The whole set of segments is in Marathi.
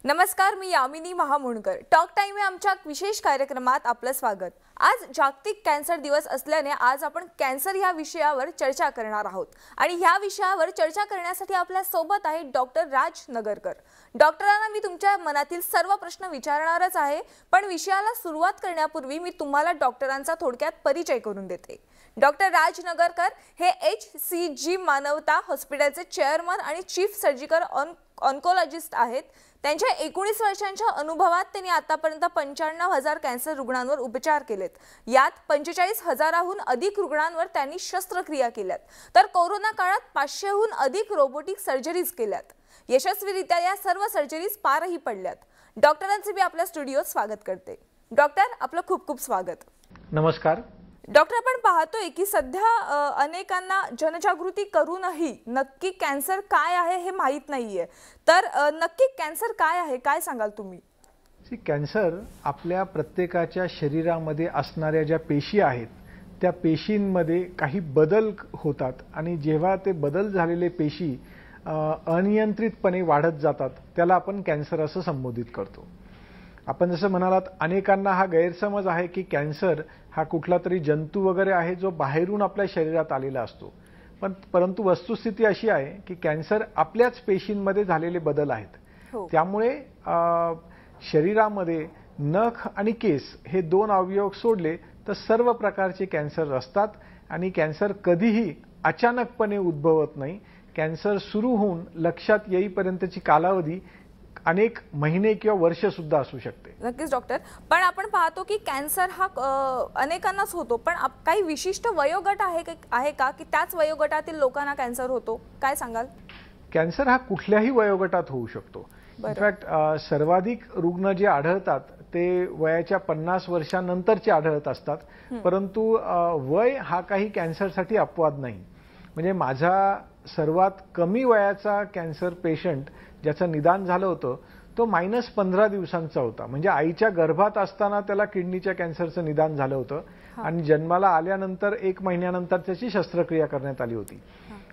नमस्कार, मी यामिनी महामुणकर। टॉक टाइम या आमच्या विशेष कार्यक्रमात आपलं स्वागत। आज जागतिक कॅन्सर दिवस असल्याने आज आपण कॅन्सर या विषयावर चर्चा करणार आहोत आणि ह्या विषयावर चर्चा करण्यासाठी आपल्या सोबत आहे डॉक्टर राज नगरकर। डॉक्टरांना मी तुमच्या मनातील सर्व प्रश्न विचारणारच आहे, पण विषयाला सुरुवात करण्यापूर्वी मी तुम्हाला डॉक्टरांचा थोडक्यात परिचय करून देते। डॉक्टर राज नगरकर हे HCG मानवता हॉस्पिटलचे चेअरमन आणि चीफ सर्जिकल ऑन्कोलॉजिस्ट आहेत। त्यांच्या 19 वर्षांच्या अनुभवात त्यांनी आतापर्यंत 95,000 कॅन्सर रुग्णांवर उपचार केलेत। यात 45,000हून अधिक रुग्णांवर त्यांनी शस्त्रक्रिया केल्यात, तर कोरोना काळात 500हून अधिक रोबोटिक सर्जरीज केल्यात। यशस्वीरित्या या सर्व सर्जरीज पारही पडल्यात। डॉक्टरांचे मी आपल्या स्टुडिओत स्वागत करते। डॉक्टर, आपलं खूप खूप स्वागत। नमस्कार डॉक्टर, आपण पाहतोय की सध्या अनेकांना जनजागृती करूनही नक्की कॅन्सर काय आहे हे माहित नाहीये, तर नक्की कॅन्सर काय आहे, काय सांगाल तुम्ही? कॅन्सर आपल्या प्रत्येकाच्या शरीरामध्ये असणाऱ्या ज्या पेशी आहेत त्या पेशींमध्ये काही बदल होतात आणि जेव्हा ते बदल झालेले पेशी अनियंत्रितपणे वाढत जातात त्याला आपण कॅन्सर असं संबोधित करतो। आपण जसं म्हणालात, अनेकांना हा गैरसमज आहे की कॅन्सर हा कुठला तरी जंतू वगैरे आहे जो बाहेरून आपल्या शरीरात आलेला असतो, परंतु वस्तुस्थिती अशी आहे की कॅन्सर आपल्याच पेशींमध्ये झालेले बदल आहेत। त्यामुळे शरीरामध्ये नख आणि केस हे दोन अवयव सोडले तर सर्व प्रकारचे कॅन्सर असतात आणि कॅन्सर कधीही अचानकपणे उद्भवत नाही। कॅन्सर सुरू होऊन लक्षात येईपर्यंतची कालावधी अनेक महिने किंवा वर्ष सुद्धा असू शकते। नक्कीच डॉक्टर, पण आपण पाहतो की कॅन्सर हा अनेकांनाच होतो, पण काही विशिष्ट वयोगट आहे का की त्याच वयोगटातील लोकांना कॅन्सर होतो? काय सांगाल? कॅन्सर हा कुठल्याही वयोगटात होऊ शकतो। इनफॅक्ट सर्वाधिक रुग्ण जे आढळतात ते वयाच्या 50 वर्षांनंतरचे आढळत असतात, परंतु वय हा काही कॅन्सरसाठी अपवाद नाही। म्हणजे माझा सर्वात कमी वयाचा कॅन्सर पेशंट ज्याचं निदान झालं होतं तो -15 दिवसांचा होता। म्हणजे आईच्या गर्भात असताना त्याला किडनीच्या कॅन्सरचं निदान झालं होतं आणि जन्माला आल्यानंतर 1 महिन्यानंतर त्याची शस्त्रक्रिया करण्यात आली होती।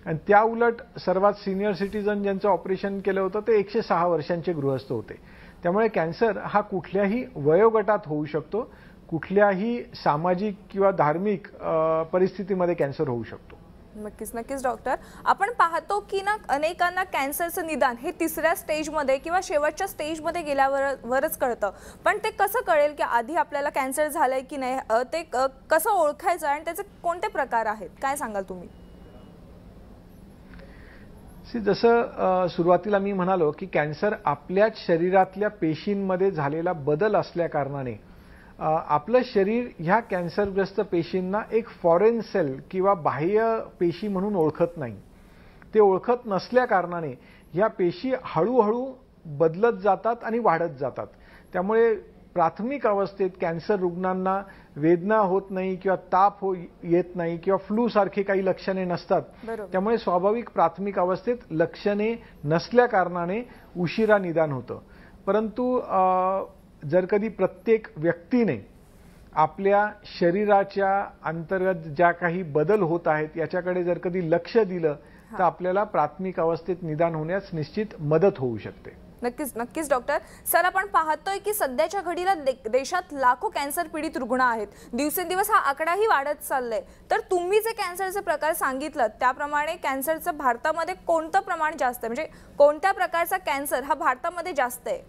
आणि त्या उलट सर्वात सिनियर सिटीजन ज्यांचं ऑपरेशन केलं होतं ते 106 वर्षांचे गृहस्थ होते। त्यामुळे कॅन्सर हा कुठल्याही वयोगटात होऊ शकतो, कुठल्याही सामाजिक किंवा धार्मिक परिस्थितीमध्ये कॅन्सर होऊ शकतो। नक्कीच डॉक्टर, आपण पाहतो की अनेकांना कॅन्सरचं निदान हे 3ऱ्या स्टेजमध्ये किंवा शेवटच्या स्टेजमध्ये गेल्यावरच कळतं, पण ते कसं कळेल की आधी आपल्याला कॅन्सर झालंय की नाही, ते कसं ओळखायचं आणि त्याचे कोणते प्रकार आहेत, काय सांगाल तुम्ही? जसं सुरुवातीला मी म्हणालो की कॅन्सर आपल्याच शरीरातल्या पेशींमध्ये झालेला बदल असल्या कारणाने आपलं शरीर ह्या कॅन्सरग्रस्त पेशींना एक फॉरेन सेल किंवा बाह्य पेशी म्हणून ओळखत नाही। ते ओळखत नसल्या कारणाने ह्या पेशी हळूहळू बदलत जातात आणि वाढत जातात। त्यामुळे प्राथमिक अवस्थेत कॅन्सर रुग्णांना वेदना होत नाही किंवा ताप येत नाही किंवा फ्लू सारखे काही लक्षणे नसतात। त्यामुळे स्वाभाविक प्राथमिक अवस्थेत लक्षणे नसल्या कारणाने उशिरा निदान होतं। परंतु जर कधी प्रत्येक व्यक्तीने आपल्या शरीराच्या अंतर्गत ज्या काही बदल होत आहेत याच्याकडे जर कधी लक्ष दिलं तर आपल्याला प्राथमिक अवस्थेत निदान होण्यास निश्चित मदत होऊ शकते। नक्कीच डॉक्टर। सर, आपण पाहतोय की सध्याच्या घडीला देशात लाखो कॅन्सर पीडित रुग्ण आहेत, दिवसेंदिवस हा आकडाही वाढत चाललाय। तर तुम्ही जे कॅन्सरचे प्रकार सांगितलं त्याप्रमाणे कॅन्सरचं भारतामध्ये कोणतं प्रमाण जास्त आहे, म्हणजे कोणत्या प्रकारचा कॅन्सर हा भारतामध्ये जास्त आहे?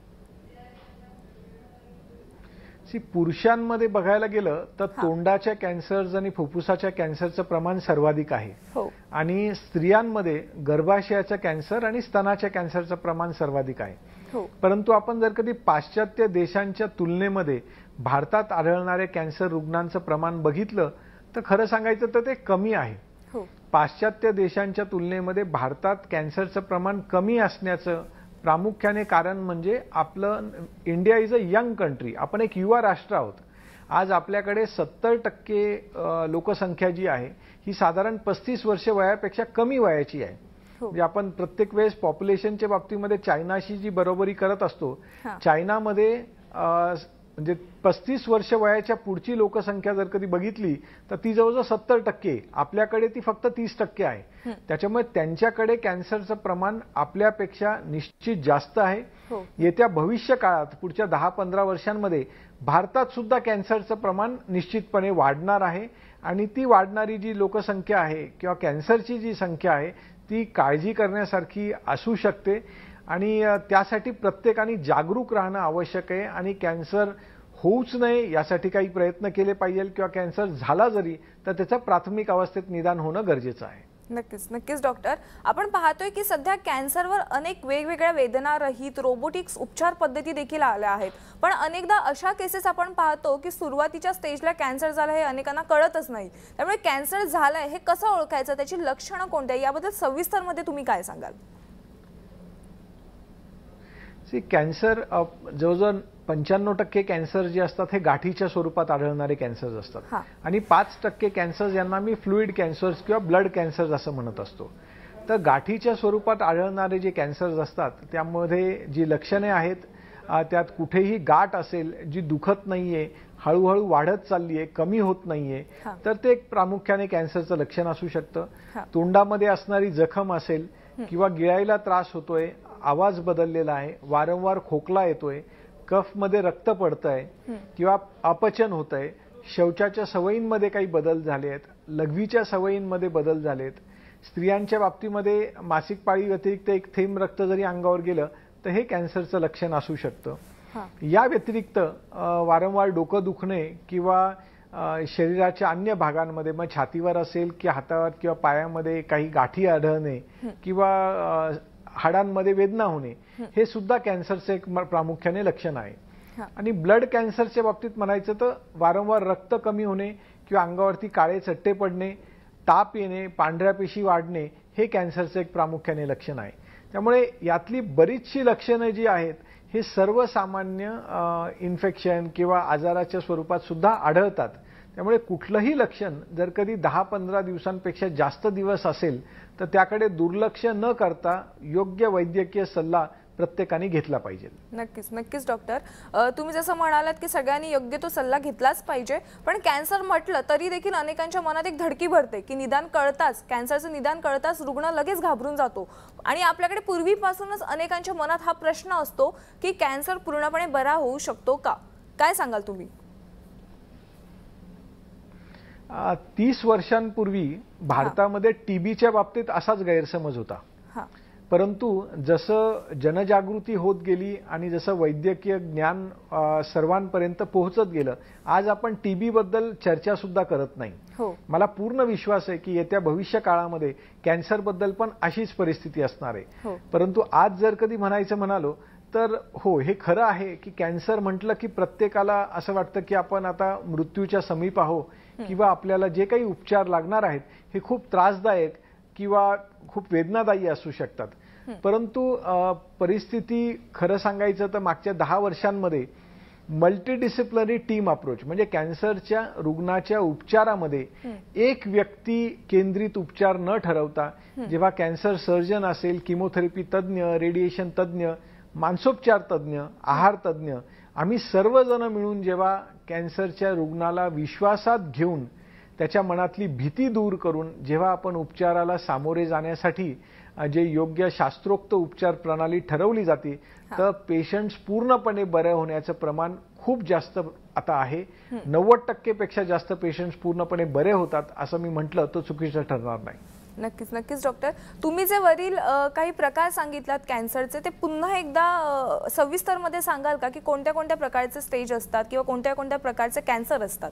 पुरुषांमध्ये बघायला गेलं तर तोंडाच्या कॅन्सर आणि फुफ्फुसाच्या कॅन्सरचं प्रमाण सर्वाधिक आहे आणि स्त्रियांमध्ये गर्भाशयाचा कॅन्सर आणि स्तनाच्या कॅन्सरचं प्रमाण सर्वाधिक आहे। परंतु आपण जर कधी पाश्चात्य देशांच्या तुलनेमध्ये भारतात आढळणाऱ्या कॅन्सर रुग्णांचं प्रमाण बघितलं तर खरं सांगायचं तर ते कमी आहे। पाश्चात्य देशांच्या तुलनेमध्ये भारतात कॅन्सरचं प्रमाण कमी असण्याचं प्रामुख्याने कारण म्हणजे आपलं India is a young country, आपण एक युवा राष्ट्र आहोत। आज आपल्याकडे 70% लोकसंख्या जी आहे ही साधारण 35 वर्ष वयापेक्षा कमी वयाची आहे। म्हणजे आपण प्रत्येक वेळेस पॉप्युलेशनच्या बाबतीमध्ये चायनाशी जी बरोबरी करत असतो, चायनामध्ये म्हणजे 35 वर्ष वयाच्या पुढची लोकसंख्या जर कधी बघितली तर ती जवळजवळ 70%, आपल्याकडे ती फक्त 30% आहे. त्याच्यामुळे त्यांच्याकडे कॅन्सरचं प्रमाण आपल्यापेक्षा निश्चित जास्त आहे. येत्या भविष्य काळात पुढच्या 10-15 वर्षांमध्ये भारतात सुद्धा कॅन्सरचं प्रमाण निश्चितपणे वाढणार आहे आणि ती वाढणारी जी लोकसंख्या आहे किंवा कॅन्सरची जी संख्या आहे ती काळजी करण्यासारखी असू शकते आणि त्यासाठी प्रत्येकाने जागरूक राहणं आवश्यक आहे आणि कॅन्सर होऊच नये यासाठी काही प्रयत्न केले पाहिजे किंवा कॅन्सर झाला जरी तर त्याचं प्राथमिक अवस्थेत निदान होणं गरजेचं आहे. नक्कीच नक्कीच डॉक्टर, आपण पाहतोय की सध्या कॅन्सरवर अनेक वेगवेगळ्या वेदनारहित रोबोटिक्स उपचार पद्धती देखील आल्या आहेत, पण अनेकदा अशा केसेस आपण पाहतो की सुरुवातीच्या स्टेजला कॅन्सर झालं हे अनेकांना कळतच नाही. त्यामुळे कॅन्सर झालंय हे कसं ओळखायचं, त्याची लक्षणं कोणती, याबद्दल सविस्तरमध्ये तुम्ही काय सांगाल? कॅन्सर जवळजवळ 95% कॅन्सर जे असतात हे गाठीच्या स्वरूपात आढळणारे कॅन्सर्स असतात आणि 5% कॅन्सर्स यांना मी फ्लुइड कॅन्सर्स किंवा ब्लड कॅन्सर्स असं म्हणत असतो. तर गाठीच्या स्वरूपात आढळणारे जे कॅन्सर्स असतात त्यामध्ये जी लक्षणे आहेत त्यात कुठेही गाठ असेल जी दुखत नाहीये, हळूहळू वाढत चाललीये, कमी होत नाहीये, तर ते एक प्रामुख्याने कॅन्सरचं लक्षण असू शकतं. तोंडामध्ये असणारी जखम असेल किंवा गिळायला त्रास होतोय, आवाज बदललेला आहे, वारंवार खोकला येतोय, कफमध्ये रक्त पडतंय किंवा अपचन होतंय, शौचाच्या सवयींमध्ये काही बदल झाले आहेत, लघवीच्या सवयींमध्ये बदल झालेत, स्त्रियांच्या बाबतीमध्ये मासिक पाळी व्यतिरिक्त एक थेंब रक्त जरी अंगावर गेलं तर हे कॅन्सरचं लक्षण असू शकतं. या व्यतिरिक्त वारंवार डोकं दुखणे किंवा शरीराच्या अन्य भागांमध्ये मग छातीवर असेल की हातावर किंवा पायामध्ये काही गाठी आढळणे किंवा हाडांमध्ये वेदना होणे हे सुद्धा कॅन्सरचं एक प्रामुख्याने लक्षण आहे. आणि ब्लड कॅन्सरच्या बाबतीत म्हणायचं तर वारंवार रक्त कमी होणे किंवा अंगावरती काळे चट्टे पडणे, ताप येणे, पांढऱ्या पेशी वाढणे हे कॅन्सरचं एक प्रामुख्याने लक्षण आहे. त्यामुळे यातली बरीचशी लक्षणं जी आहेत हे सर्वसामान्य इन्फेक्शन किंवा आजाराच्या स्वरूपात सुद्धा आढळतात. त्यामुळे कुठलंही लक्षण जर कधी 10-15 दिवसांपेक्षा जास्त दिवस असेल तर त्याकडे दुर्लक्ष न करता योग्य वैद्यकीय सल्ला प्रत्येकाने घेतला पाहिजे. नक्कीच नक्कीच डॉक्टर, तुम्ही जसं म्हणालात की सगळ्यांनी योग्य तो सल्ला घेतलाच पाहिजे, पण कॅन्सर म्हटलं तरी देखील अनेकांच्या मनात एक धडकी भरते की निदान कळताच, कॅन्सरचं निदान कळताच रुग्ण लगेच घाबरून जातो आणि आपल्याकडे पूर्वीपासूनच अनेकांच्या मनात हा प्रश्न असतो की कॅन्सर पूर्णपणे बरा होऊ शकतो का? काय सांगाल तुम्ही? 30 वर्षांपूर्वी भारतामध्ये टीबीच्या बाबतीत असाच गैरसमज होता. परंतु जसं जनजागृती होत गेली आणि जसं वैद्यकीय ज्ञान सर्वांपर्यंत पोहोचत गेलं, आज आपण टीबी बद्दल चर्चा सुद्धा करत नाही. मला पूर्ण विश्वास आहे की येत्या भविष्य काळामध्ये कॅन्सर बद्दल पण अशीच परिस्थिती असणार आहे. परंतु आज जर कधी म्हणायचं म्हणालो तर हो, हे खरं आहे की कॅन्सर म्हटलं की प्रत्येकाला असं वाटतं की आपण आता मृत्यूच्या समीप आहो किंवा आपल्याला जे काही उपचार लागणार आहेत हे खूप त्रासदायक किंवा खूप वेदनादायी असू शकतात. परंतु परिस्थिती खरं सांगायचं तर मागच्या 10 वर्षांमध्ये मल्टीडिसिप्लिनरी टीम अप्रोच म्हणजे कॅन्सरच्या रुग्णाच्या उपचारामध्ये एक व्यक्ती केंद्रित उपचार न ठरवता जेव्हा कॅन्सर सर्जन असेल, किमोथेरपी तज्ज्ञ, रेडिएशन तज्ज्ञ, मानसोपचार तज्ज्ञ, आहार तज्ज्ञ, आम्ही सर्वजण मिळून जेव्हा कॅन्सरच्या रुग्णाला विश्वासात घेऊन त्याच्या मनातली भीती दूर करून जेव्हा आपण उपचाराला सामोरे जाण्यासाठी जे योग्य शास्त्रोक्त उपचार प्रणाली ठरवली जाते तर पेशंट्स पूर्णपणे बरे होण्याचं प्रमाण खूप जास्त आता आहे. 90% पेक्षा जास्त पेशंट्स पूर्णपणे बरे होतात असं मी म्हटलं तर चुकीचं ठरणार नाही. नक्कीच नक्कीच डॉक्टर, तुम्ही जे वरील काही प्रकार सांगितलात कॅन्सरचे ते पुन्हा एकदा सविस्तरमध्ये सांगाल का की कोणत्या कोणत्या प्रकारचे स्टेज असतात किंवा कोणत्या कोणत्या प्रकारचे कॅन्सर असतात?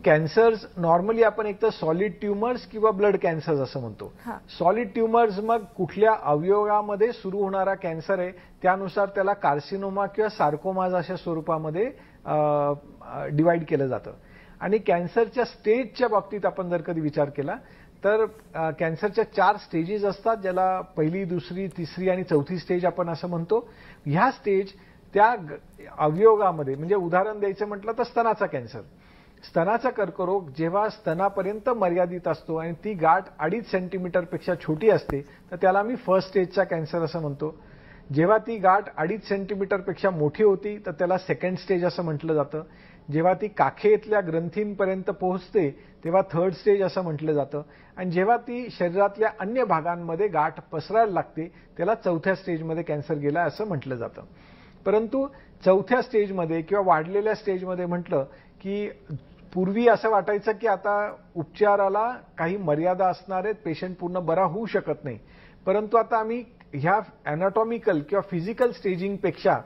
कॅन्सर्स नॉर्मली आपण एक तर सॉलिड ट्युमर्स किंवा ब्लड कॅन्सर्स असं म्हणतो. सॉलिड ट्युमर्स मग कुठल्या अवयवामध्ये सुरू होणारा कॅन्सर आहे त्यानुसार त्याला कार्सिनोमा किंवा सार्कोमाज अशा स्वरूपामध्ये डिवाइड केलं जातं. आणि कॅन्सरच्या स्टेजच्या बाबतीत आपण जर कधी विचार केला तर कॅन्सरच्या 4 स्टेजेस असतात, ज्याला पहिली, दुसरी, तिसरी आणि चौथी स्टेज आपण असं म्हणतो. ह्या स्टेज त्या अवयवामध्ये म्हणजे उदाहरण द्यायचं म्हटलं तर स्तनाचा कॅन्सर, स्तनाचा कर्करोग जेव्हा स्तनापर्यंत मर्यादित असतो आणि ती गाठ 2.5 सेंटीमीटरपेक्षा छोटी असते तर त्याला मी फर्स्ट स्टेजचा कॅन्सर असं म्हणतो. जेव्हा ती गाठ 2.5 सेंटीमीटरपेक्षा मोठी होती तर त्याला सेकंड स्टेज असं म्हटलं जातं. जेव्हा ती काखेतल्या ग्रंथींपर्यंत पोहोचते तेव्हा थर्ड स्टेज असं म्हटलं जातं. आणि जेव्हा ती शरीरातल्या अन्य भागांमध्ये गाठ पसरायला लागते त्याला चौथ्या स्टेजमध्ये कॅन्सर गेला असं म्हटलं जातं. परंतु चौथ्या स्टेजमध्ये किंवा वाढलेल्या स्टेजमध्ये म्हटलं की पूर्वी असं वाटायचं की आता उपचाराला काही मर्यादा असणार आहेत, पेशंट पूर्ण बरा होऊ शकत नाही. परंतु आता आम्ही ह्या अॅनाटॉमिकल किंवा फिजिकल स्टेजिंगपेक्षा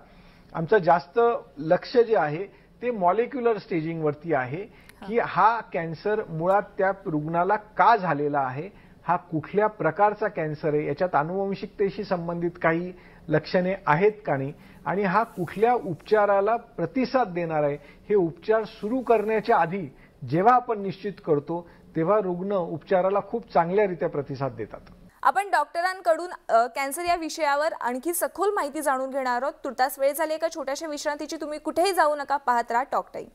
आमचं जास्त लक्ष जे आहे ते मॉलिक्युलर स्टेजिंगवरती आहे की हा कॅन्सर मुळात त्या रुग्णाला का झालेला आहे, हा कुठल्या प्रकारचा कॅन्सर आहे, याच्यात आनुवंशिकतेशी संबंधित काही लक्षणे आहेत का नाही, आणि हा कुठल्या उपचाराला प्रतिसाद देणार आहे. हे उपचार सुरू करण्याच्या आधी जेव्हा आपण निश्चित करतो तेव्हा रुग्ण उपचाराला खूप चांगल्यारीत्या प्रतिसाद देतात. आपण डॉक्टरांकडून कॅन्सर या विषयावर आणखी सखोल माहिती जाणून घेणार आहोत. तुर्तास वेळ झाली एका छोट्याशा विश्रांतीची. तुम्ही कुठेही जाऊ नका, पाहत राहा टॉक टाइम.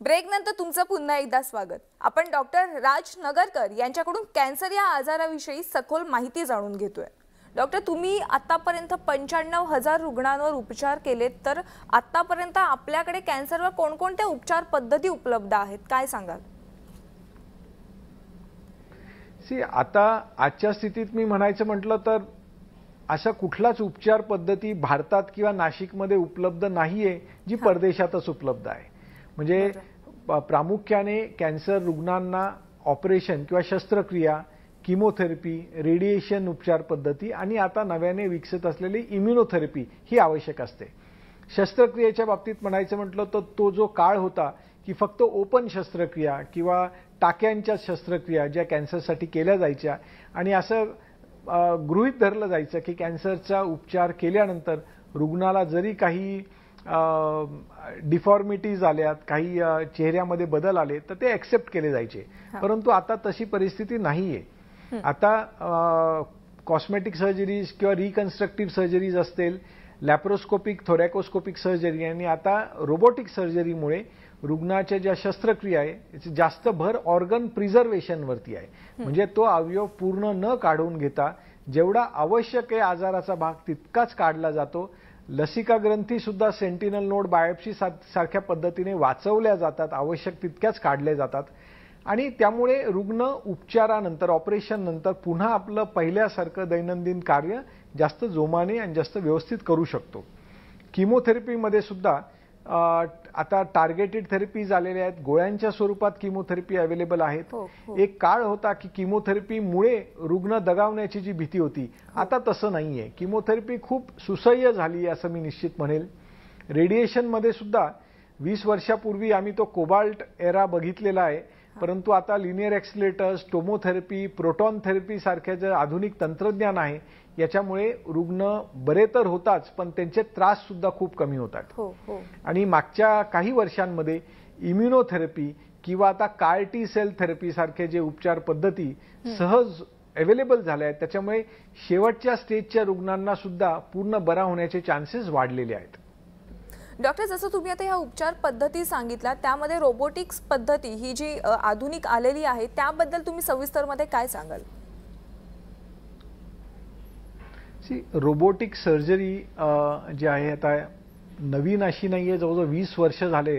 ब्रेक नंतर तुमचं पुन्हा एकदा स्वागत. आपण डॉक्टर राज नगरकर यांच्याकडून कॅन्सर या आजाराविषयी सखोल माहिती जाणून घेतोय. डॉक्टर, तुम्ही आतापर्यंत 95,000 रुग्णांवर उपचार केलेत, तर आतापर्यंत आपल्याकडे कॅन्सरवर कोणकोणत्या उपचार पद्धती उपलब्ध आहेत, काय सांगाल? आता आजच्या स्थितीत मी म्हणायचं म्हटलं तर अशा कुठलाच उपचार पद्धती भारतात किंवा नाशिकमध्ये उपलब्ध नाहीये जी परदेशातच उपलब्ध आहे. म्हणजे प्रामुख्याने कॅन्सर रुग्णांना ऑपरेशन किंवा शस्त्रक्रिया, किमोथेरपी, रेडिएशन उपचार पद्धती आणि आता नव्याने विकसित असलेली इम्युनोथेरपी ही आवश्यक असते. शस्त्रक्रियेच्या बाबतीत म्हणायचं म्हटलं तर तो जो काळ होता की फक्त ओपन शस्त्रक्रिया किंवा टाक्यांच्या शस्त्रक्रिया ज्या कॅन्सरसाठी केल्या जायच्या आणि असं गृहीत धरलं जायचं की कॅन्सरचा उपचार केल्यानंतर रुग्णाला जरी काही डिफॉर्मिटीज आल्यात, काही चेहऱ्यामध्ये बदल आले तर ते ऍक्सेप्ट केले जायचे. परंतु आता तशी परिस्थिती नाहीये. आता कॉस्मेटिक सर्जरीज किंवा रिकन्स्ट्रक्टिव्ह सर्जरीज असतील, लॅप्रोस्कोपिक, थोरॅकोस्कोपिक सर्जरी आणि आता रोबोटिक सर्जरीमुळे रुग्णाच्या ज्या शस्त्रक्रिया आहे जास्त भर ऑर्गन प्रिझर्वेशनवरती आहे. म्हणजे तो अवयव पूर्ण न काढून घेता जेवढा आवश्यक आहे आजाराचा भाग तितकाच काढला जातो. लसिका ग्रंथी सुद्धा सेंटिनल नोड बायोप्सी सारख्या पद्धतीने वाचवल्या जातात, आवश्यक तितक्याच काढल्या जातात आणि त्यामुळे रुग्ण उपचारानंतर, ऑपरेशन नंतर पुन्हा आपलं पहिल्यासारखं दैनंदिन कार्य जास्त जोमाने आणि जास्त व्यवस्थित करू शकतो. किमोथेरपीमध्ये सुद्धा आता टार्गेटेड थेरपीज आलेल्या आहेत, गोळ्यांच्या स्वरूपात किमोथेरपी अवेलेबल आहेत. एक काळ होता की किमोथेरपीमुळे रुग्ण दगावण्याची जी भीती होती, आता तसं नाहीये. किमोथेरपी खूप सुसह्य झाली असं मी निश्चित म्हणेल. रेडिएशनमध्ये सुद्धा 20 वर्षापूर्वी आम्ही तो कोबाल्ट एरा बघितलेला आहे, परंतु आता लिनियर एक्सिलेटर्स, टोमोथेरपी, प्रोटॉन थेरपी सारखे जे आधुनिक तंत्रज्ञान आहे याच्यामुळे रुग्ण बरे तर होताच पण त्यांचे त्रास सुद्धा खूप कमी होतात. आणि मागच्या काही वर्षांमध्ये इम्युनोथेरपी किंवा आता CAR T सेल थेरपी सारखे जे उपचार पद्धती सहज अवेलेबल झाल्या आहेत त्याच्यामुळे शेवटच्या स्टेजच्या रुग्णांना सुद्धा पूर्ण बरा होण्याचे चान्सेस वाढलेले आहेत. डॉक्टर, जसं तुम्ही आता ह्या उपचार पद्धती सांगितल्या त्यामध्ये रोबोटिक्स पद्धती ही जी आधुनिक आलेली आहे त्याबद्दल तुम्ही सविस्तरमध्ये काय सांगाल? रोबोटिक सर्जरी जी आहे आता नवीन अशी नाहीये, जवळजवळ 20 वर्ष झाले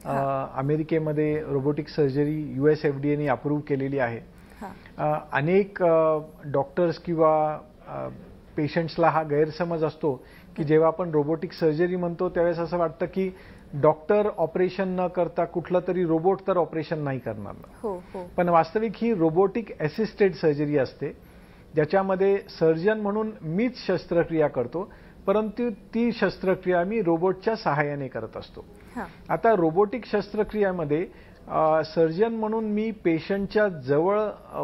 अमेरिकेमध्ये रोबोटिक सर्जरी US FDA ने अप्रूव्ह केलेली आहे. अनेक डॉक्टर्स किंवा पेशंट्सला हा गैरसमज असतो की जेव्हा आपण रोबोटिक सर्जरी म्हणतो त्यावेळेस असं वाटतं की डॉक्टर ऑपरेशन न करता कुठलं तरी रोबोट तर ऑपरेशन नाही करणार. पण वास्तविक ही रोबोटिक असिस्टेड सर्जरी असते ज्याच्यामध्ये सर्जन म्हणून मीच शस्त्रक्रिया करतो, परंतु ती शस्त्रक्रिया मी रोबोटच्या सहाय्याने करत असतो. आता रोबोटिक शस्त्रक्रियामध्ये सर्जन म्हणून मी पेशंटच्या जवळ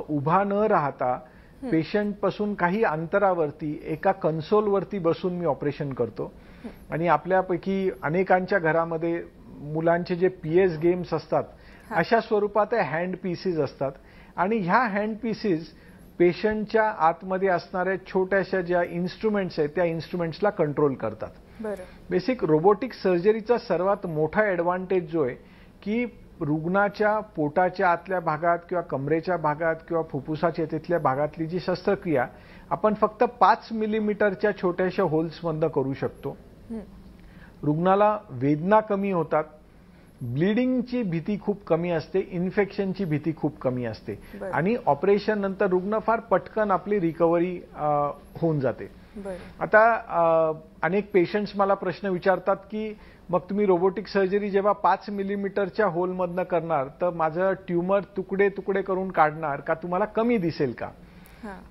उभा न राहता पेशंट पासून काही अंतरावरती एका कन्सोलवरती बसून मी ऑपरेशन करतो. आणि आपल्यापैकी अनेकांच्या घरामध्ये मुलांचे जे PS गेम्स असतात अशा स्वरूपात हँड पीसेस असतात आणि ह्या हँड पीसेस पेशंटच्या आतमध्ये असणाऱ्या छोट्याशा ज्या इन्स्ट्रुमेंट्स आहेत त्या इन्स्ट्रुमेंट्सला कंट्रोल करतात. बेसिक रोबोटिक सर्जरीचा सर्वात मोठा ॲडव्हान्टेज जो आहे की रुग्णाच्या पोटाच्या आतल्या भागात किंवा कमरेच्या भागात किंवा फुफ्फुसाच्या तिथल्या भागातली जी शस्त्रक्रिया आपण फक्त 5 मिलीमीटरच्या छोट्याशा होल्समधनं करू शकतो. रुग्णाला वेदना कमी होतात, ब्लिडिंगची भीती खूप कमी असते, इन्फेक्शनची भीती खूप कमी असते आणि ऑपरेशन नंतर रुग्ण फार पटकन आपली रिकव्हरी होऊन जाते. आता अनेक पेशंट्स मला प्रश्न विचारतात की मग तुम्ही रोबोटिक सर्जरी जेव्हा 5 मिलीमीटरच्या होलमधनं करणार तर माझं ट्यूमर तुकडे तुकडे करून काढणार का, तुम्हाला कमी दिसेल का?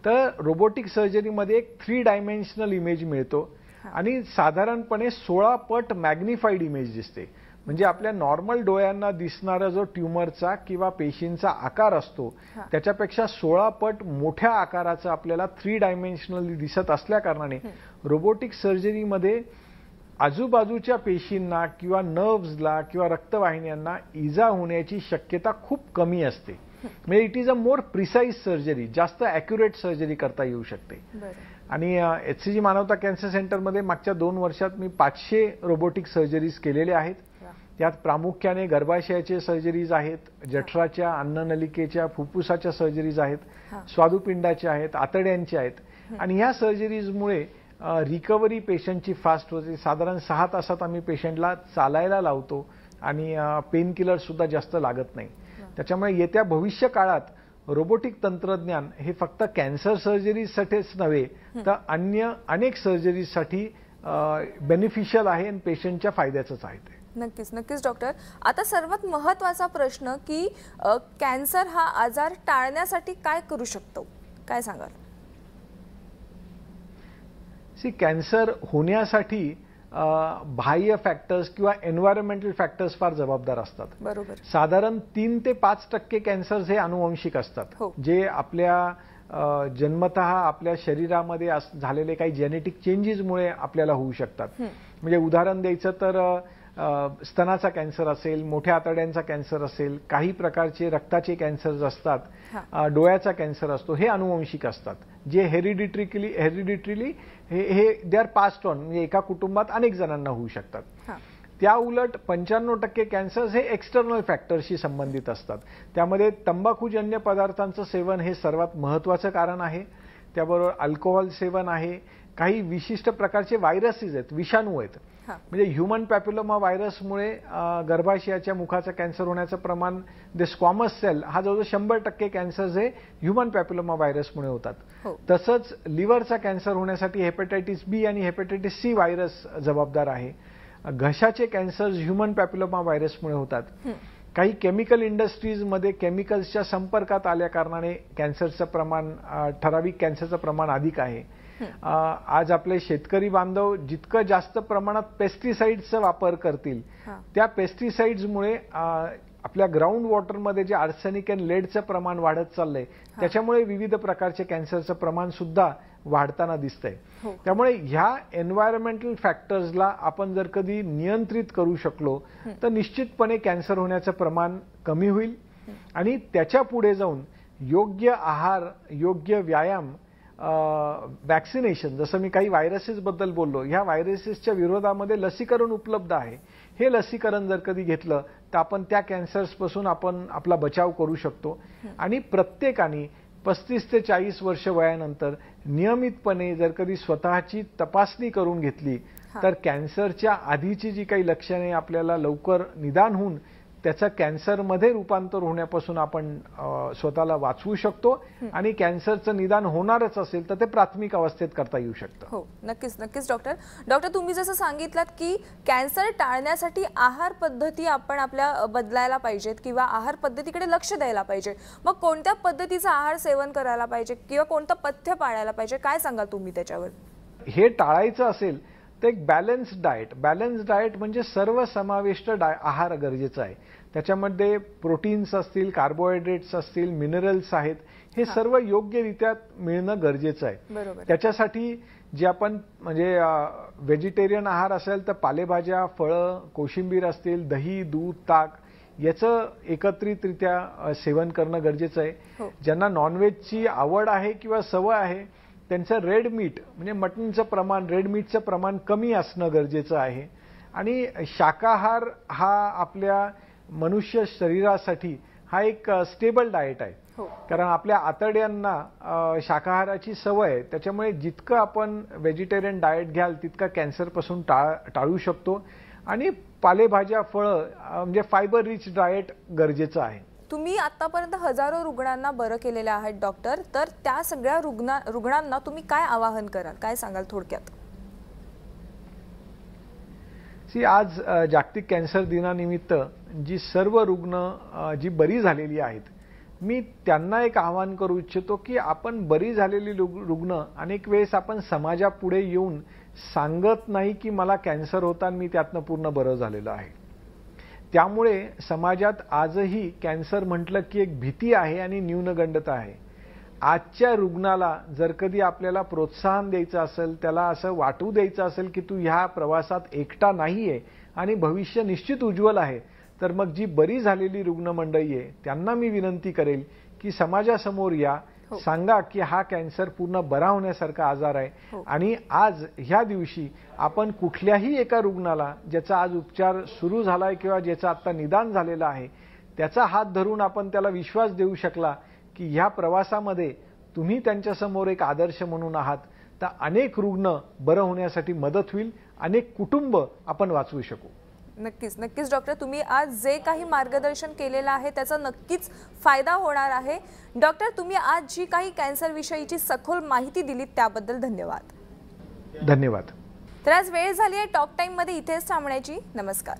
तर रोबोटिक सर्जरीमध्ये एक 3 डायमेन्शनल इमेज मिळतो आणि साधारणपणे 16 पट मॅग्निफाईड इमेज दिसते. म्हणजे आपल्या नॉर्मल डोळ्यांना दिसणारा जो ट्यूमरचा किंवा पेशींचा आकार असतो त्याच्यापेक्षा 16 पट मोठ्या आकाराचा आपल्याला 3 डायमेन्शनली दिसत असल्या कारणाने रोबोटिक सर्जरीमध्ये आजूबाजूच्या पेशींना किंवा नर्व्हजला किंवा रक्तवाहिन्यांना इजा होण्याची शक्यता खूप कमी असते. म्हणजे it is a more precise surgery, जास्त ॲक्युरेट सर्जरी करता येऊ शकते. आणि HCG मानवता कॅन्सर सेंटरमध्ये मागच्या 2 वर्षात मी 500 रोबोटिक सर्जरीज केलेल्या आहेत. त्यात प्रामुख्याने गर्भाशयाचे सर्जरीज आहेत, जठराच्या, अन्ननलिकेच्या, फुफ्फुसाच्या सर्जरीज आहेत, स्वादुपिंडाच्या आहेत, आतड्यांच्या आहेत आणि ह्या सर्जरीजमुळे रिकव्हरी पेशंटची फास्ट होते. साधारण 6 तासात आम्ही पेशंटला चालायला लावतो आणि पेन किलर सुद्धा जास्त लागत नाही. त्याच्यामुळे येत्या भविष्य काळात रोबोटिक तंत्रज्ञान हे फक्त कॅन्सर सर्जरीसाठीच नव्हे तर अन्य अनेक सर्जरीसाठी बेनिफिशियल आहे आणि पेशंटच्या फायद्याचंच आहे ते. नक्कीच नक्कीच डॉक्टर. आता सर्वात महत्त्वाचा प्रश्न की कॅन्सर हा आजार टाळण्यासाठी काय करू शकतो, काय सांगाल? कॅन्सर होण्यासाठी बाह्य फॅक्टर्स किंवा एन्व्हायरमेंटल फॅक्टर्स फार जबाबदार असतात. बरोबर. साधारण 3 ते 5% कॅन्सर्स हे अनुवंशिक असतात, जे आपल्या जन्मतः आपल्या शरीरामध्ये झालेले काही जेनेटिक चेंजेसमुळे आपल्याला होऊ शकतात. म्हणजे उदाहरण द्यायचं तर स्तनाचा कॅन्सर असेल, मोठ्या आतड्यांचा कॅन्सर असेल, काही प्रकारचे रक्ताचे कॅन्सर्स असतात, डोळ्याचा कॅन्सर असतो, हे अनुवंशिक असतात जे हेरिडिटरीली हे दे आर पास्ड ऑन, म्हणजे एका कुटुंबात अनेक जणांना होऊ शकतात. त्या उलट 95% कॅन्सर्स हे एक्सटर्नल फॅक्टर्सशी संबंधित असतात. त्यामध्ये तंबाखूजन्य पदार्थांचं सेवन हे सर्वात महत्त्वाचं कारण आहे. त्याबरोबर अल्कोहोल सेवन आहे. काही विशिष्ट प्रकारचे व्हायरसेस आहेत, विषाणू आहेत. म्हणजे ह्युमन पॅप्युलोमा व्हायरसमुळे गर्भाशयाच्या मुखाचा कॅन्सर होण्याचं प्रमाण, द स्क्वॅमस सेल हा जवळजवळ 100% कॅन्सर्स हे ह्युमन पॅप्युलोमा व्हायरसमुळे होतात. तसंच लिव्हरचा कॅन्सर होण्यासाठी हेपॅटायटिस बी आणि हेपॅटायटिस सी व्हायरस जबाबदार आहे. घशाचे कॅन्सर्स ह्युमन पॅप्युलोमा व्हायरसमुळे होतात. काही केमिकल इंडस्ट्रीजमध्ये केमिकल्सच्या संपर्कात आल्या कारणाने कॅन्सरचं प्रमाण, ठराविक कॅन्सरचं प्रमाण अधिक आहे. आज आपले शेतकरी बांधव जितकं जास्त प्रमाणात पेस्टिसाइड्सचा वापर करतील त्या पेस्टिसाइड्समुळे आपल्या ग्राउंड वॉटरमध्ये जे आर्सेनिक अँड लेडचं प्रमाण वाढत चाललंय त्याच्यामुळे विविध प्रकारचे कॅन्सरचं प्रमाण सुद्धा वाढताना दिसतंय. त्यामुळे ह्या एन्व्हायरमेंटल फॅक्टर्सला आपण जर कधी नियंत्रित करू शकलो तर निश्चितपणे कॅन्सर होण्याचं प्रमाण कमी होईल आणि त्याच्या पुढे जाऊन योग्य आहार, योग्य व्यायाम, वॅक्सिनेशन, जसं मी काही व्हायरसेस बद्दल बोललो, ह्या व्हायरसेसच्या विरोधामध्ये लसीकरण उपलब्ध आहे. हे लसीकरण जर कधी घेतलं तर आपण त्या कॅन्सर्सपासून आपण आपला बचाव करू शकतो. आणि प्रत्येकाने 35 ते 40 वर्ष वयानंतर नियमितपणे जर कधी स्वतःची तपासणी करून घेतली तर कॅन्सरच्या आधीची जी काही लक्षणे आपल्याला लवकर निदान होऊन त्याचं कॅन्सरमध्ये रूपांतर होण्यापासून आपण स्वतःला वाचवू शकतो आणि कॅन्सरचं निदान होणारच असेल तर ते प्राथमिक अवस्थेत करता येऊ शकतं. हो, नक्कीच नक्कीच डॉक्टर, तुम्ही जसं सांगितलं की कॅन्सर टाळण्यासाठी आहार पद्धती आपण आपल्या बदलायला पाहिजेत किंवा आहार पद्धतीकडे लक्ष द्यायला पाहिजे. मग कोणत्या पद्धतीचा आहार सेवन करायला पाहिजे किंवा कोणतं पथ्य पाळायला पाहिजे, काय सांगाल तुम्ही त्याच्यावर? हे टाळायचं असेल तर एक बॅलन्स्ड डाएट म्हणजे सर्वसमाविष्ट आहार गरजेचा आहे. त्याच्यामध्ये प्रोटीन्स असतील, कार्बोहायड्रेट्स असतील, मिनरल्स आहेत, हे सर्व योग्यरित्या मिळणं गरजेचं आहे. त्याच्यासाठी जे आपण म्हणजे व्हेजिटेरियन आहार असेल तर पालेभाज्या, फळं, कोशिंबीर असतील, दही, दूध, ताक याचं एकत्रितरित्या सेवन करणं गरजेचं आहे. ज्यांना नॉनव्हेजची आवड आहे किंवा सवय आहे त्यांचं रेड मीट म्हणजे मटणचं प्रमाण, रेड मीटचं प्रमाण कमी असणं गरजेचं आहे. आणि शाकाहार हा आपल्या मनुष्य शरीरासाठी हा एक स्टेबल डाएट आहे. कारण आपल्या आतड्यांना शाकाहाराची सवय आहे. त्याच्यामुळे जितकं आपण व्हेजिटेरियन डाएट घ्याल तितका कॅन्सरपासून टाळू शकतो. आणि पालेभाज्या, फळं म्हणजे फायबर रिच डाएट गरजेचं आहे. तुम्ही आतापर्यंत हजारो रुग्णांना बरं केलेले आहात डॉक्टर, तर त्या सगळ्या रुग्णांना तुम्ही काय आवाहन कराल, काय सांगाल थोडक्यात? आज जागतिक कॅन्सर दिनानिमित्त जी सर्व रुग्ण जी बरी झालेली आहेत, मी त्यांना एक आवाहन करू इच्छितो की आपण बरी झालेली रुग्ण अनेक वेळेस आपण समाजापुढे येऊन सांगत नाही की मला कॅन्सर होता आणि मी त्यातनं पूर्ण बरं झालेलं आहे. त्यामुळे समाजात आजही कॅन्सर म्हटलं की एक भीती आहे आणि न्यूनगंडता आहे. आजच्या रुग्णाला जर कधी आपल्याला प्रोत्साहन द्यायचं असेल, त्याला असं वाटू द्यायचं असेल की तू ह्या प्रवासात एकटा नाहीये आणि भविष्य निश्चित उज्ज्वल आहे, तर मग जी बरी झालेली रुग्ण मंडळी आहे त्यांना मी विनंती करेल की समाजासमोर या, सांगा की हा कॅन्सर पूर्ण बरा होण्यासारखा आजार आहे. आणि आज ह्या दिवशी आपण कुठल्याही एका रुग्णाला ज्याचा आज उपचार सुरू झालाय किंवा ज्याचं आता निदान झालेलं आहे त्याचा हात धरून आपण त्याला विश्वास देऊ शकला की ह्या प्रवासामध्ये तुम्ही त्यांच्यासमोर एक आदर्श म्हणून आहात, तर अनेक रुग्ण बरं होण्यासाठी मदत होईल, अनेक कुटुंब आपण वाचवू शकू. नक्कीच नक्कीच डॉक्टर, तुम्ही आज जे काही मार्गदर्शन केलेलं आहे त्याचा नक्कीच फायदा होणार आहे. डॉक्टर, तुम्ही आज जी काही कॅन्सर विषयीची सखोल माहिती दिलीत त्याबद्दल धन्यवाद. धन्यवाद. तर आज वेळ झाली आहे टॉक टाइम मध्ये इथेच थांबण्याची. नमस्कार.